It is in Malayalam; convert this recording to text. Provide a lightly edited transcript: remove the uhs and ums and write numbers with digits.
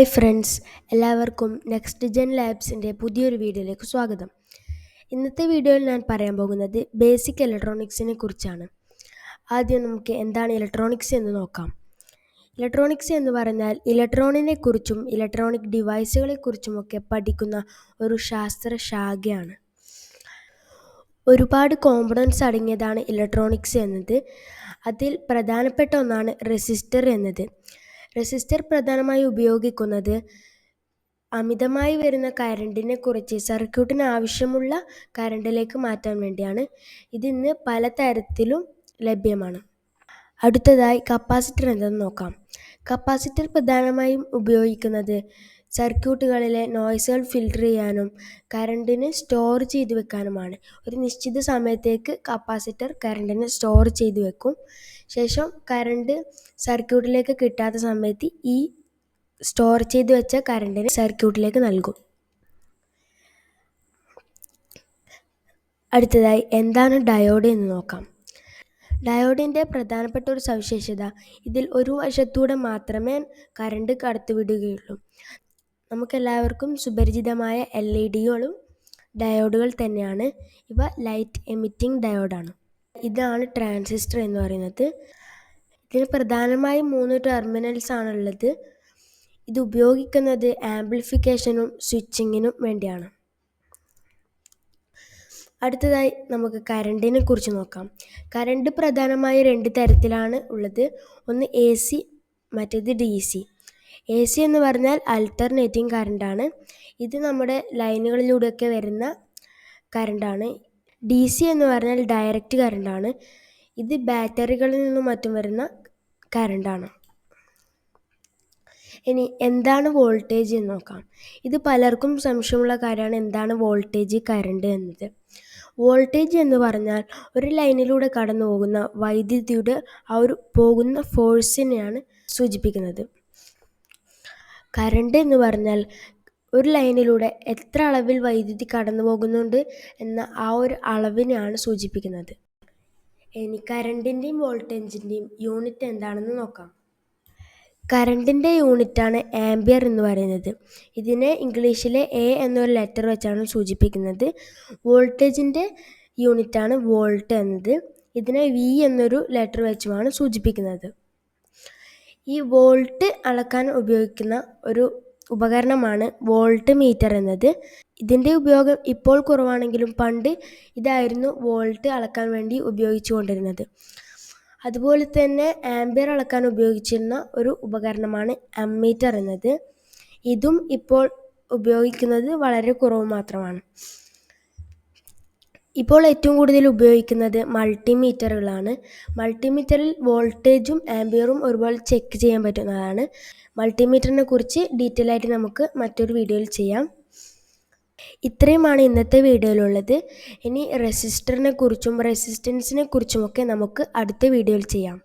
ഹായ് ഫ്രണ്ട്സ്, എല്ലാവർക്കും നെക്സ്റ്റ് ജെൻ ലാബ്സിൻ്റെ പുതിയൊരു വീഡിയോയിലേക്ക് സ്വാഗതം. ഇന്നത്തെ വീഡിയോയിൽ ഞാൻ പറയാൻ പോകുന്നത് ബേസിക് ഇലക്ട്രോണിക്സിനെ കുറിച്ചാണ്. ആദ്യം നമുക്ക് എന്താണ് ഇലക്ട്രോണിക്സ് എന്ന് നോക്കാം. ഇലക്ട്രോണിക്സ് എന്ന് പറഞ്ഞാൽ ഇലക്ട്രോണിനെ കുറിച്ചും ഇലക്ട്രോണിക് ഡിവൈസുകളെക്കുറിച്ചുമൊക്കെ പഠിക്കുന്ന ഒരു ശാസ്ത്രശാഖയാണ്. ഒരുപാട് കോമ്പണൻസ് അടങ്ങിയതാണ് ഇലക്ട്രോണിക്സ് എന്നത്. അതിൽ പ്രധാനപ്പെട്ട ഒന്നാണ് റെസിസ്റ്റർ എന്നത്. റെസിസ്റ്റർ പ്രധാനമായും ഉപയോഗിക്കുന്നത് അമിതമായി വരുന്ന കറണ്ടിനെ കുറിച്ച് സർക്യൂട്ടിന് ആവശ്യമുള്ള കറണ്ടിലേക്ക് മാറ്റാൻ വേണ്ടിയാണ്. ഇതിന്ന് പലതരത്തിലും ലഭ്യമാണ്. അടുത്തതായി കപ്പാസിറ്റർ എന്തെന്ന് നോക്കാം. കപ്പാസിറ്റർ പ്രധാനമായും ഉപയോഗിക്കുന്നത് സർക്യൂട്ടുകളിലെ നോയ്സുകൾ ഫിൽട്ടർ ചെയ്യാനും കറണ്ടിന് സ്റ്റോർ ചെയ്തു വെക്കാനുമാണ്. ഒരു നിശ്ചിത സമയത്തേക്ക് കപ്പാസിറ്റർ കറണ്ടിന് സ്റ്റോർ ചെയ്തു വെക്കും. ശേഷം കറണ്ട് സർക്യൂട്ടിലേക്ക് കിട്ടാത്ത സമയത്ത് ഈ സ്റ്റോർ ചെയ്തു വെച്ച കറണ്ടിന് സർക്യൂട്ടിലേക്ക് നൽകും. അടുത്തതായി എന്താണ് ഡയോഡ് എന്ന് നോക്കാം. ഡയോഡിൻ്റെ പ്രധാനപ്പെട്ട ഒരു സവിശേഷത ഇതിൽ ഒരു വശത്തൂടെ മാത്രമേ കറണ്ട് കടത്തിവിടുകയുള്ളൂ. നമുക്കെല്ലാവർക്കും സുപരിചിതമായ LED-കളും ഡയോഡുകൾ തന്നെയാണ്. ഇവ ലൈറ്റ് എമിറ്റിംഗ് ഡയോഡാണ്. ഇതാണ് ട്രാൻസിസ്റ്റർ എന്ന് പറയുന്നത്. ഇതിന് പ്രധാനമായും 3 ടെർമിനൽസ് ആണുള്ളത്. ഇത് ഉപയോഗിക്കുന്നത് ആംപ്ലിഫിക്കേഷനും സ്വിച്ചിങ്ങിനും വേണ്ടിയാണ്. അടുത്തതായി നമുക്ക് കറണ്ടിനെ കുറിച്ച് നോക്കാം. കറണ്ട് പ്രധാനമായി 2 തരത്തിലാണ് ഉള്ളത്. ഒന്ന് AC, മറ്റേത് DC. AC എന്ന് പറഞ്ഞാൽ ആൾട്ടർനേറ്റിംഗ് കറണ്ടാണ്. ഇത് നമ്മുടെ ലൈനുകളിലൂടെയൊക്കെ വരുന്ന കറണ്ടാണ്. DC എന്ന് പറഞ്ഞാൽ ഡയറക്റ്റ് കറണ്ടാണ്. ഇത് ബാറ്ററികളിൽ നിന്നും മറ്റും വരുന്ന കറണ്ടാണ്. ഇനി എന്താണ് വോൾട്ടേജ് എന്ന് നോക്കാം. ഇത് പലർക്കും സംശയമുള്ള കാര്യമാണ്, എന്താണ് വോൾട്ടേജ്, കറണ്ട് എന്നത്. വോൾട്ടേജ് എന്ന് പറഞ്ഞാൽ ഒരു ലൈനിലൂടെ കടന്നു പോകുന്ന വൈദ്യുതിയുടെ ആ ഒരു പോകുന്ന ഫോഴ്സിനെയാണ് സൂചിപ്പിക്കുന്നത്. കറണ്ട് എന്ന് പറഞ്ഞാൽ ഒരു ലൈനിലൂടെ എത്ര അളവിൽ വൈദ്യുതി കടന്നു പോകുന്നുണ്ട് എന്ന ആ ഒരു അളവിനെയാണ് സൂചിപ്പിക്കുന്നത്. ഇനി കറണ്ടിൻ്റെയും വോൾട്ടേജിൻ്റെയും യൂണിറ്റ് എന്താണെന്ന് നോക്കാം. കറണ്ടിൻ്റെ യൂണിറ്റാണ് ആംപിയർ എന്ന് പറയുന്നത്. ഇതിനെ ഇംഗ്ലീഷിലെ A എന്നൊരു ലെറ്റർ വെച്ചാണ് സൂചിപ്പിക്കുന്നത്. വോൾട്ടേജിൻ്റെ യൂണിറ്റാണ് വോൾട്ട് എന്നത്. ഇതിനെ V എന്നൊരു ലെറ്റർ വെച്ചുമാണ് സൂചിപ്പിക്കുന്നത്. ഈ വോൾട്ട് അളക്കാൻ ഉപയോഗിക്കുന്ന ഒരു ഉപകരണമാണ് വോൾട്ട് മീറ്റർ എന്നത്. ഇതിൻ്റെ ഉപയോഗം ഇപ്പോൾ കുറവാണെങ്കിലും പണ്ട് ഇതായിരുന്നു വോൾട്ട് അളക്കാൻ വേണ്ടി ഉപയോഗിച്ചുകൊണ്ടിരുന്നത്. അതുപോലെ തന്നെ ആംപിയർ അളക്കാൻ ഉപയോഗിച്ചിരുന്ന ഒരു ഉപകരണമാണ് അമ്മീറ്റർ എന്നത്. ഇതും ഇപ്പോൾ ഉപയോഗിക്കുന്നത് വളരെ കുറവ് മാത്രമാണ്. ഇപ്പോൾ ഏറ്റവും കൂടുതൽ ഉപയോഗിക്കുന്നത് മൾട്ടിമീറ്ററുകളാണ്. മൾട്ടിമീറ്ററിൽ വോൾട്ടേജും ആംപിയറും ഒരുപോലെ ചെക്ക് ചെയ്യാൻ പറ്റുന്നതാണ്. മൾട്ടിമീറ്ററിനെ കുറിച്ച് ഡീറ്റെയിൽ ആയിട്ട് നമുക്ക് മറ്റൊരു വീഡിയോയിൽ ചെയ്യാം. ഇത്രയുമാണ് ഇന്നത്തെ വീഡിയോയിലുള്ളത്. ഇനി റെസിസ്റ്ററിനെ കുറിച്ചും റെസിസ്റ്റൻസിനെ കുറിച്ചുമൊക്കെ നമുക്ക് അടുത്ത വീഡിയോയിൽ ചെയ്യാം.